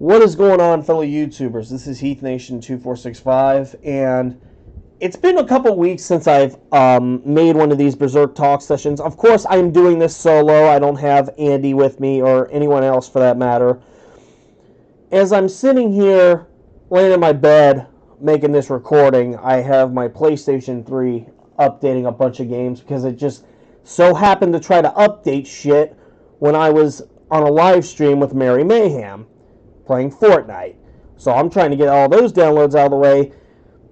What is going on, fellow YouTubers? This is Heath Nation 2465, and it's been a couple weeks since I've made one of these Berserk talk sessions. Of course, I'm doing this solo. I don't have Andy with me, or anyone else for that matter. As I'm sitting here, laying in my bed, making this recording, I have my PlayStation 3 updating a bunch of games because it just so happened to try to update shit when I was on a live stream with Mary Mayhem playing Fortnite. So I'm trying to get all those downloads out of the way.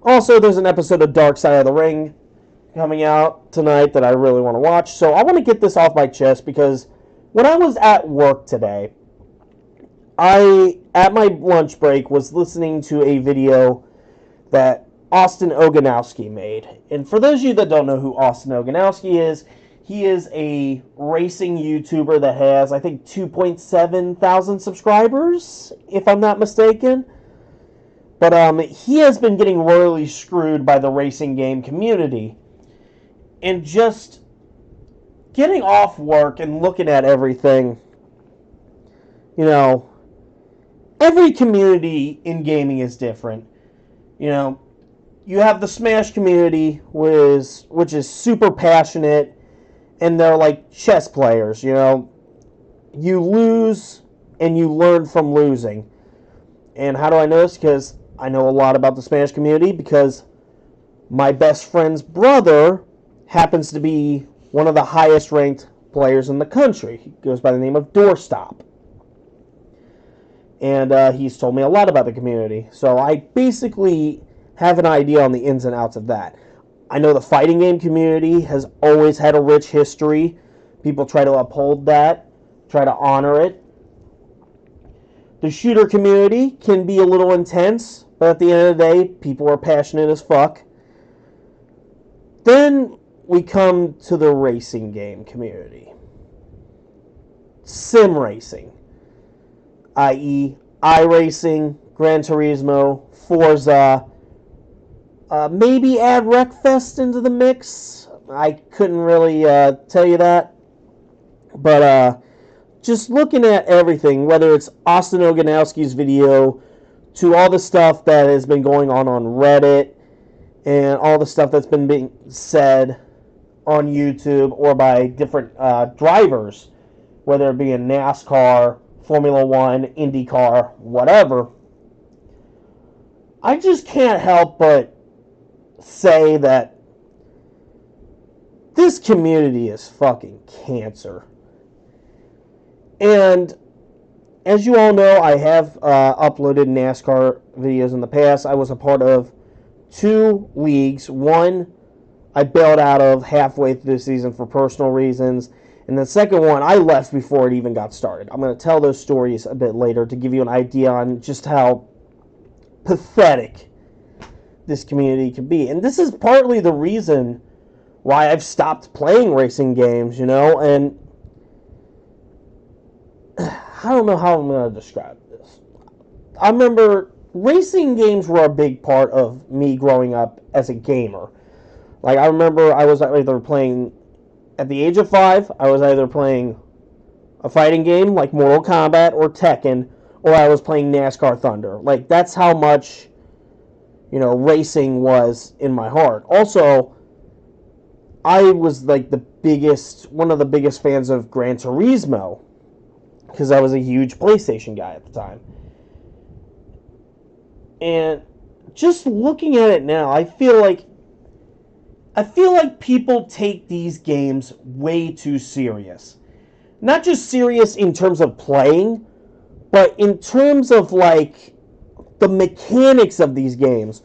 Also, there's an episode of Dark Side of the Ring coming out tonight that I really want to watch. So I want to get this off my chest because when I was at work today, at my lunch break, was listening to a video that Ogonowski made. And for those of you that don't know who Ogonowski is, he is a racing YouTuber that has, I think, 2.7 thousand subscribers, if I'm not mistaken. But he has been getting royally screwed by the racing game community. And just getting off work and looking at everything, you know, every community in gaming is different. You know, you have the Smash community, which is super passionate, and they're like chess players, you know. You lose, and you learn from losing. And how do I know this? Because I know a lot about the Smash community, because my best friend's brother happens to be one of the highest ranked players in the country. He goes by the name of Doorstop. And he's told me a lot about the community. So I basically have an idea on the ins and outs of that. I know the fighting game community has always had a rich history. People try to uphold that, try to honor it. The shooter community can be a little intense, but at the end of the day, people are passionate as fuck. Then we come to the racing game community. Sim racing, i.e. iRacing, Gran Turismo, Forza. Maybe add Wreckfest into the mix. I couldn't really tell you that. But just looking at everything, whether it's Ogonowski's video, to all the stuff that has been going on Reddit, and all the stuff that's been being said on YouTube or by different drivers, whether it be in NASCAR, Formula One, IndyCar, whatever, I just can't help but say that this community is fucking cancer. And as you all know, I have uploaded NASCAR videos in the past. I was a part of 2 leagues. One I bailed out of halfway through the season for personal reasons. And the second one, I left before it even got started. I'm going to tell those stories a bit later to give you an idea on just how pathetic this community can be. And this is partly the reason why I've stopped playing racing games, you know, and I don't know how I'm going to describe this. I remember racing games were a big part of me growing up as a gamer. Like, I remember I was either playing, at the age of 5, I was either playing a fighting game like Mortal Kombat or Tekken, or I was playing NASCAR Thunder. Like, that's how much, you know, racing was in my heart. Also, I was like one of the biggest fans of Gran Turismo, because I was a huge PlayStation guy at the time. And just looking at it now, I feel like people take these games way too serious. Not just serious in terms of playing, but in terms of, like, the mechanics of these games.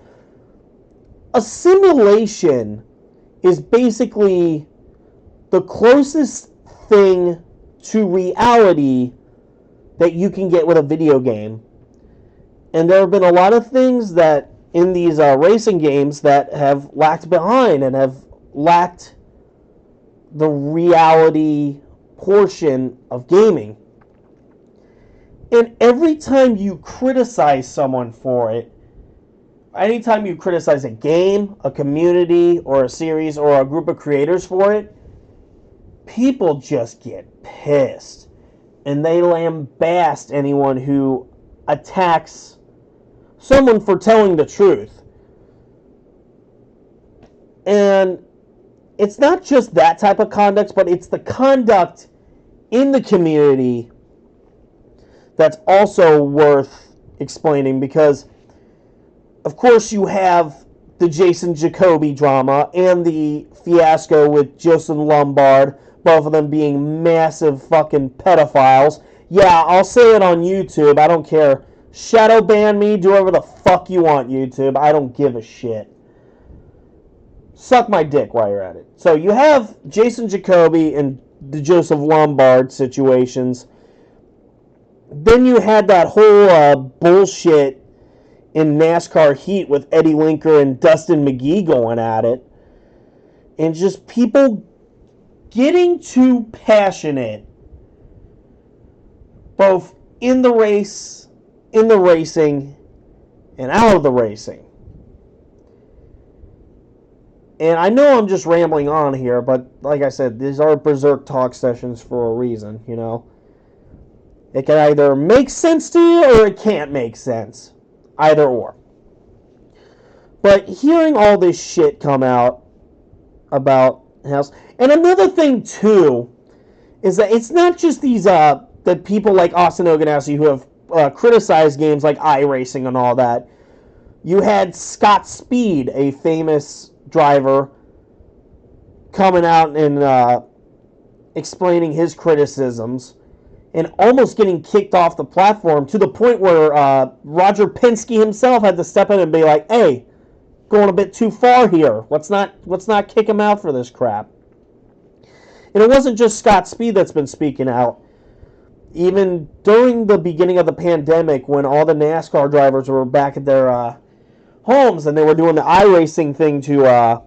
A simulation is basically the closest thing to reality that you can get with a video game. And there have been a lot of things that in these racing games that have lagged behind and have lacked the reality portion of gaming. And every time you criticize someone for it, anytime you criticize a game, a community, or a series, or a group of creators for it, people just get pissed. And they lambast anyone who attacks someone for telling the truth. And it's not just that type of conduct, but it's the conduct in the community that's also worth explaining, because, of course, you have the Jason Jacoby drama and the fiasco with Joseph Lombard, both of them being massive fucking pedophiles. Yeah, I'll say it on YouTube. I don't care. Shadow ban me. Do whatever the fuck you want, YouTube. I don't give a shit. Suck my dick while you're at it. So you have Jason Jacoby and the Joseph Lombard situations. Then you had that whole bullshit in NASCAR Heat with Eddie Linker and Dustin McGee going at it. And just people getting too passionate, both in the race, in the racing, and out of the racing. And I know I'm just rambling on here, but like I said, these are Berserk talk sessions for a reason, you know. It can either make sense to you or it can't make sense. Either or. But hearing all this shit come out about House. And another thing, too, is that it's not just these the people like Austin Ogonowski who have criticized games like iRacing and all that. You had Scott Speed, a famous driver, coming out and explaining his criticisms and almost getting kicked off the platform, to the point where Roger Penske himself had to step in and be like, hey, going a bit too far here. Let's not kick him out for this crap. And it wasn't just Scott Speed that's been speaking out. Even during the beginning of the pandemic, when all the NASCAR drivers were back at their homes and they were doing the iRacing thing to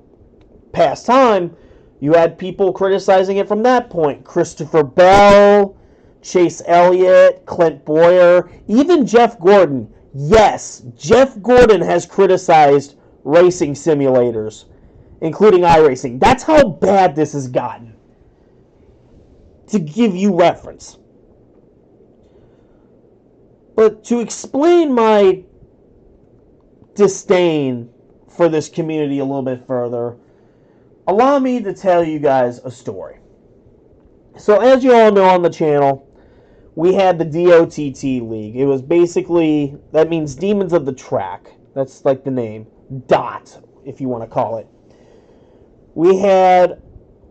pass time, you had people criticizing it from that point. Christopher Bell, Chase Elliott, Clint Boyer, even Jeff Gordon. Yes, Jeff Gordon has criticized racing simulators, including iRacing. That's how bad this has gotten. To give you reference. But to explain my disdain for this community a little bit further, allow me to tell you guys a story. So as you all know on the channel, we had the DOTT League. It was basically, that means Demons of the Track. That's like the name. DOT, if you want to call it. We had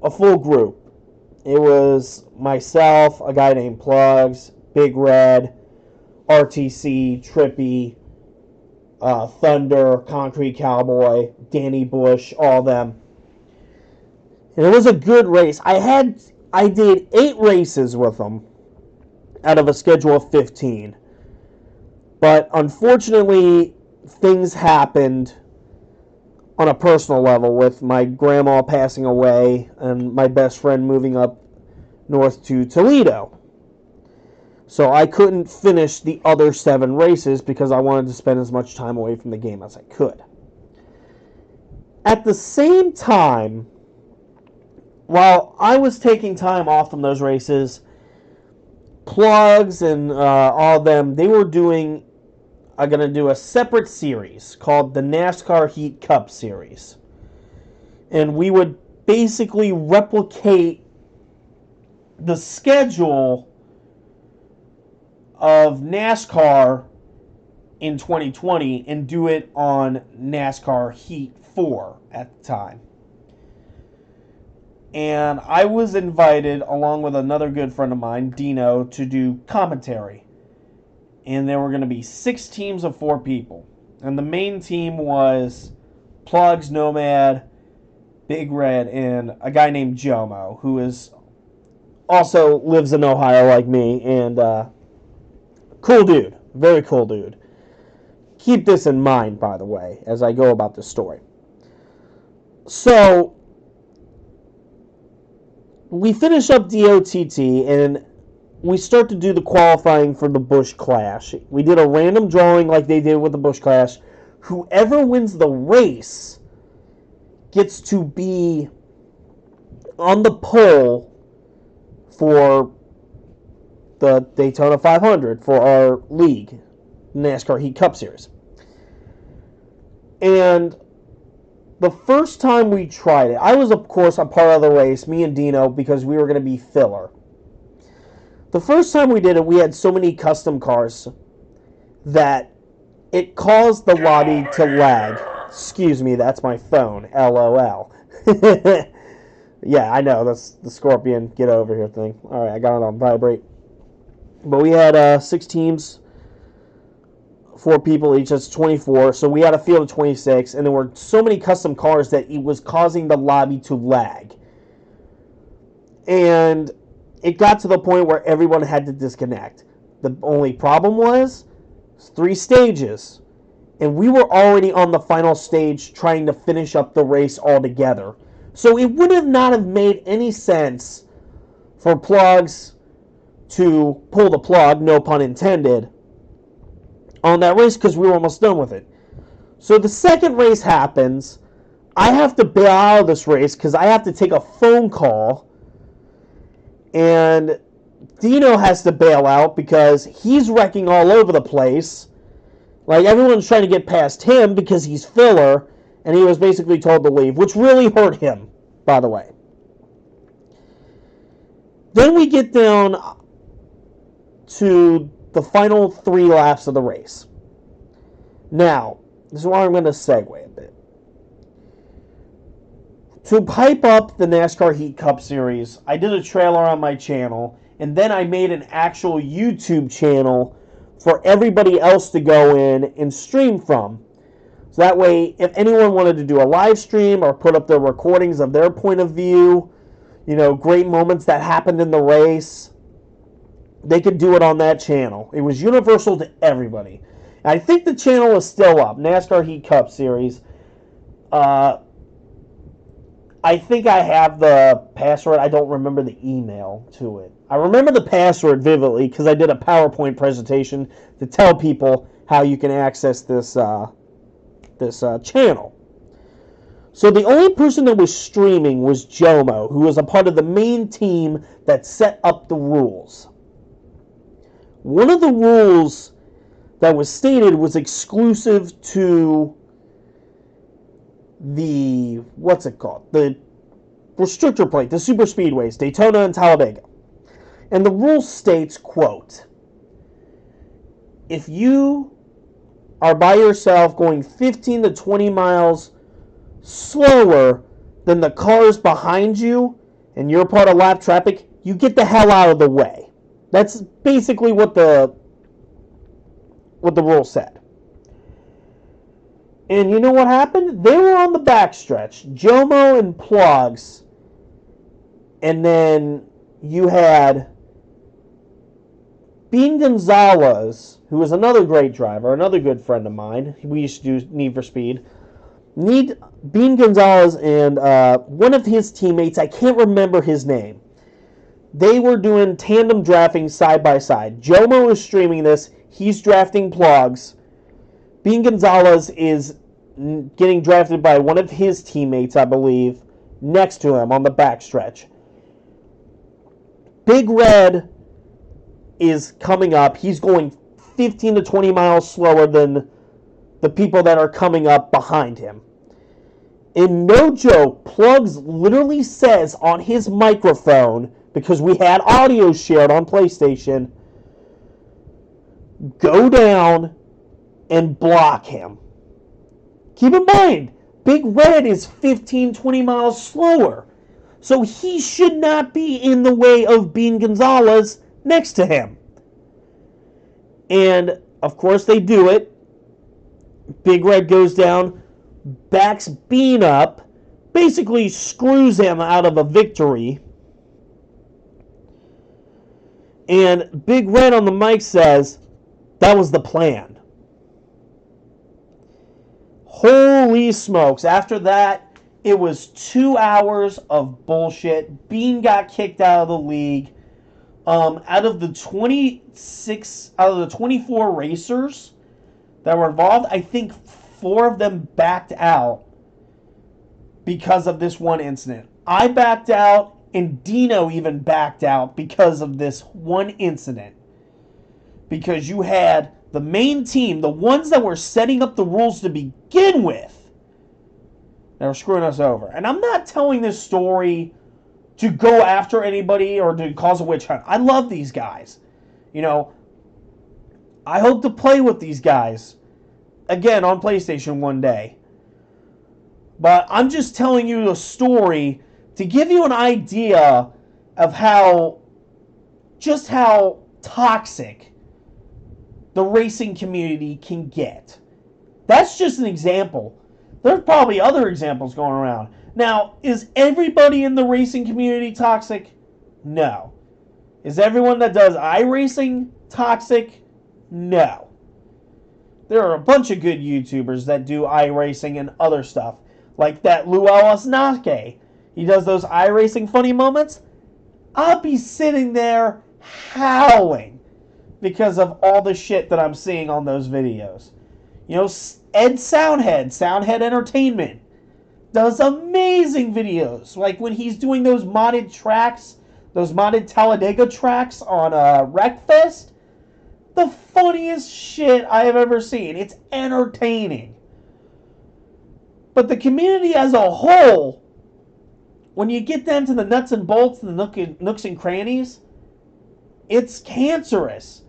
a full group. It was myself, a guy named Plugs, Big Red, RTC, Trippy, Thunder, Concrete Cowboy, Danny Bush, all them. And it was a good race. I did 8 races with them out of a schedule of 15. But unfortunately, things happened on a personal level, with my grandma passing away and my best friend moving up north to Toledo. So I couldn't finish the other 7 races because I wanted to spend as much time away from the game as I could. At the same time, while I was taking time off from those races, Plugs and all of them, they were going to do a separate series called the NASCAR Heat Cup Series. And we would basically replicate the schedule of NASCAR in 2020 and do it on NASCAR Heat 4 at the time. And I was invited, along with another good friend of mine, Dino, to do commentary. And there were going to be 6 teams of 4 people. And the main team was Plugs, Nomad, Big Red, and a guy named Jomo, who also lives in Ohio like me, and cool dude. Very cool dude. Keep this in mind, by the way, as I go about this story. So we finish up DOTT, and we start to do the qualifying for the Busch Clash. We did a random drawing like they did with the Busch Clash. Whoever wins the race gets to be on the pole for the Daytona 500 for our league. NASCAR Heat Cup Series. And the first time we tried it, I was, of course, a part of the race, me and Dino, because we were going to be filler. The first time we did it, we had so many custom cars that it caused the lobby to lag. Excuse me, that's my phone. LOL. Yeah, I know. That's the Scorpion get over here thing. All right, I got it on vibrate. But we had 6 teams, 4 people each. That's 24. So we had a field of 26, and there were so many custom cars that it was causing the lobby to lag. And it got to the point where everyone had to disconnect. The only problem was 3 stages, and we were already on the final stage trying to finish up the race altogether. So it would have not have made any sense for plugs to pull the plug, no pun intended, on that race because we were almost done with it. So the second race happens. I have to bail out of this race because I have to take a phone call, and Dino has to bail out because he's wrecking all over the place. Like, everyone's trying to get past him because he's filler, and he was basically told to leave, which really hurt him, by the way. Then we get down to the final 3 laps of the race. Now, this is where I'm going to segue a bit. To hype up the NASCAR Heat Cup Series, I did a trailer on my channel, and then I made an actual YouTube channel for everybody else to go in and stream from. So that way, if anyone wanted to do a live stream or put up their recordings of their point of view, great moments that happened in the race, they could do it on that channel. It was universal to everybody. And I think the channel is still up, NASCAR Heat Cup Series. I think I have the password. I don't remember the email to it. I remember the password vividly because I did a PowerPoint presentation to tell people how you can access this channel. So the only person that was streaming was Jomo, who was a part of the main team that set up the rules. One of the rules that was stated was exclusive to the, what's it called? The restrictor plate, the super speedways, Daytona and Talladega. And the rule states, quote, if you are by yourself going 15 to 20 miles slower than the cars behind you and you're part of lap traffic, you get the hell out of the way. That's basically what the rule said. And you know what happened? They were on the backstretch, Jomo and Plugs, and then you had Bean Gonzalez, who was another great driver, another good friend of mine. We used to do Need for Speed. Bean Gonzalez and one of his teammates, I can't remember his name. They were doing tandem drafting side by side. Jomo is streaming this. He's drafting Plugs. Bean Gonzalez is getting drafted by one of his teammates, I believe, next to him on the backstretch. Big Red is coming up. He's going 15 to 20 miles slower than the people that are coming up behind him. And no joke, Plugs literally says on his microphone, because we had audio shared on PlayStation, go down and block him. Keep in mind, Big Red is 15, 20 miles slower. So he should not be in the way of Bean Gonzalez next to him. And, of course, they do it. Big Red goes down, backs Bean up, basically screws him out of a victory. And Big Red on the mic says, that was the plan. Holy smokes. After that, it was 2 hours of bullshit. Bean got kicked out of the league. Out of the 24 racers that were involved, I think 4 of them backed out because of this one incident. I backed out, and Dino even backed out because of this one incident. Because you had the main team, the ones that were setting up the rules to begin with, that were screwing us over. And I'm not telling this story to go after anybody or to cause a witch hunt. I love these guys. You know, I hope to play with these guys again on PlayStation one day. But I'm just telling you a story to give you an idea of how toxic the racing community can get. That's just an example. There's probably other examples going around. Now, is everybody in the racing community toxic? No. Is everyone that does iRacing toxic? No. There are a bunch of good YouTubers that do iRacing and other stuff. Like that Ogonowski. He does those iRacing funny moments. I'll be sitting there howling because of all the shit that I'm seeing on those videos. You know, Ed Soundhead Entertainment, does amazing videos. Like when he's doing those modded tracks, those modded Talladega tracks on Wreckfest. The funniest shit I have ever seen. It's entertaining. But the community as a whole, when you get down to the nuts and bolts, the nooks and crannies, it's cancerous.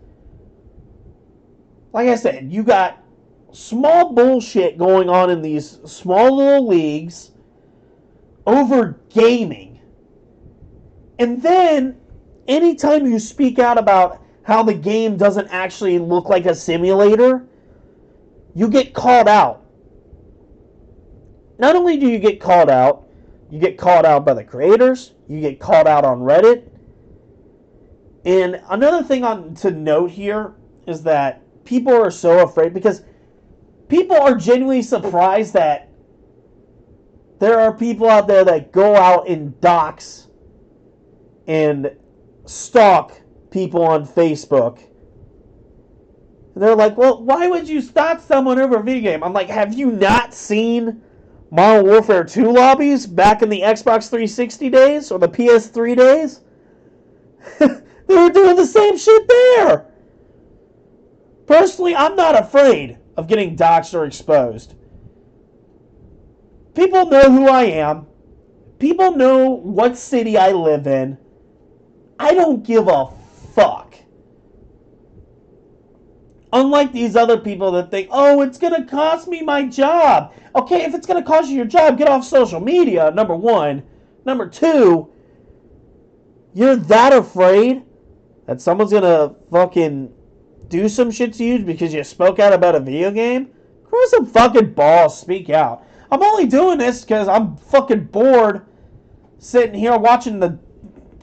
Like I said, you got small bullshit going on in these small little leagues over gaming. And then, anytime you speak out about how the game doesn't actually look like a simulator, you get called out. Not only do you get called out by the creators, you get called out on Reddit. And another thing to note here is that people are so afraid because people are genuinely surprised that there are people out there that go out and dox and stalk people on Facebook. And they're like, well, why would you stalk someone over a video game? I'm like, have you not seen Modern Warfare 2 lobbies back in the Xbox 360 days or the PS3 days? They were doing the same shit there. Personally, I'm not afraid of getting doxxed or exposed. People know who I am. People know what city I live in. I don't give a fuck. Unlike these other people that think, oh, it's going to cost me my job. Okay, if it's going to cost you your job, get off social media, number one. Number two, you're that afraid that someone's going to fucking do some shit to you because you spoke out about a video game? Grow some fucking balls, speak out. I'm only doing this because I'm fucking bored sitting here watching the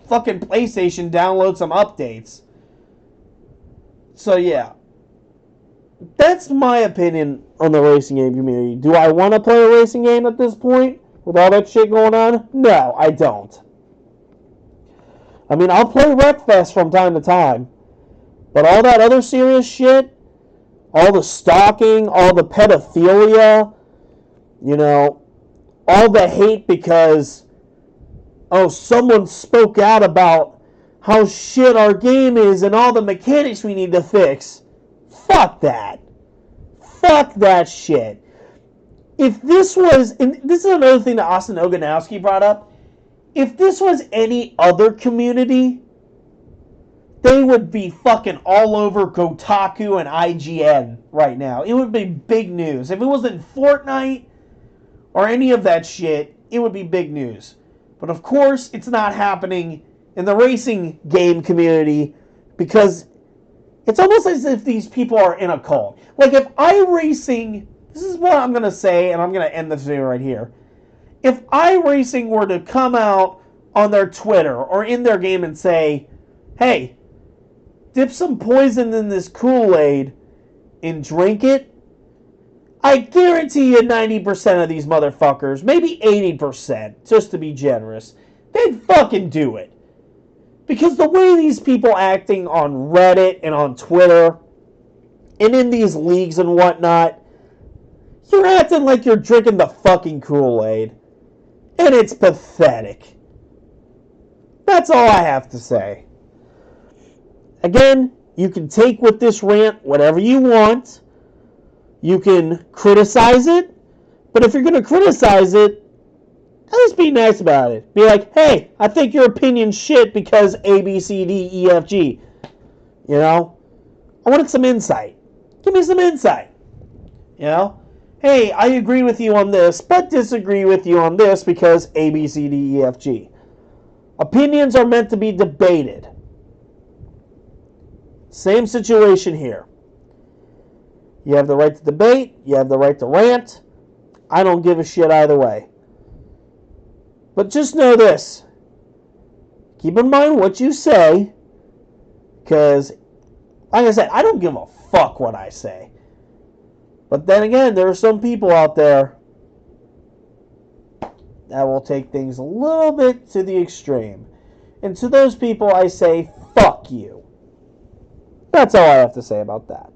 fucking PlayStation download some updates. So yeah. That's my opinion on the racing game community. Do I want to play a racing game at this point with all that shit going on? No, I don't. I mean, I'll play Wreckfest from time to time. But all that other serious shit, all the stalking, all the pedophilia, you know, all the hate because, oh, someone spoke out about how shit our game is and all the mechanics we need to fix. Fuck that. Fuck that shit. If this was, and this is another thing that Austin Ogonowski brought up, if this was any other community, they would be fucking all over Kotaku and IGN right now. It would be big news. If it wasn't Fortnite or any of that shit, it would be big news. But of course, it's not happening in the racing game community because it's almost as if these people are in a cult. Like if iRacing, this is what I'm going to say, and I'm going to end this video right here. If iRacing were to come out on their Twitter or in their game and say, hey, dip some poison in this Kool-Aid and drink it, I guarantee you 90% of these motherfuckers, maybe 80%, just to be generous, they'd fucking do it. Because the way these people acting on Reddit and on Twitter and in these leagues and whatnot, you're acting like you're drinking the fucking Kool-Aid. And it's pathetic. That's all I have to say. Again, You can take with this rant whatever you want. You can criticize it. But if you're going to criticize it, at least be nice about it. Be like, hey, I think your opinion's shit because A, B, C, D, E, F, G. You know? I wanted some insight. Give me some insight. You know? Hey, I agree with you on this, but disagree with you on this because A, B, C, D, E, F, G. Opinions are meant to be debated. Same situation here. You have the right to debate. You have the right to rant. I don't give a shit either way. But just know this. Keep in mind what you say. Because, like I said, I don't give a fuck what I say. But then again, there are some people out there that will take things a little bit to the extreme. And to those people, I say, fuck you. That's all I have to say about that.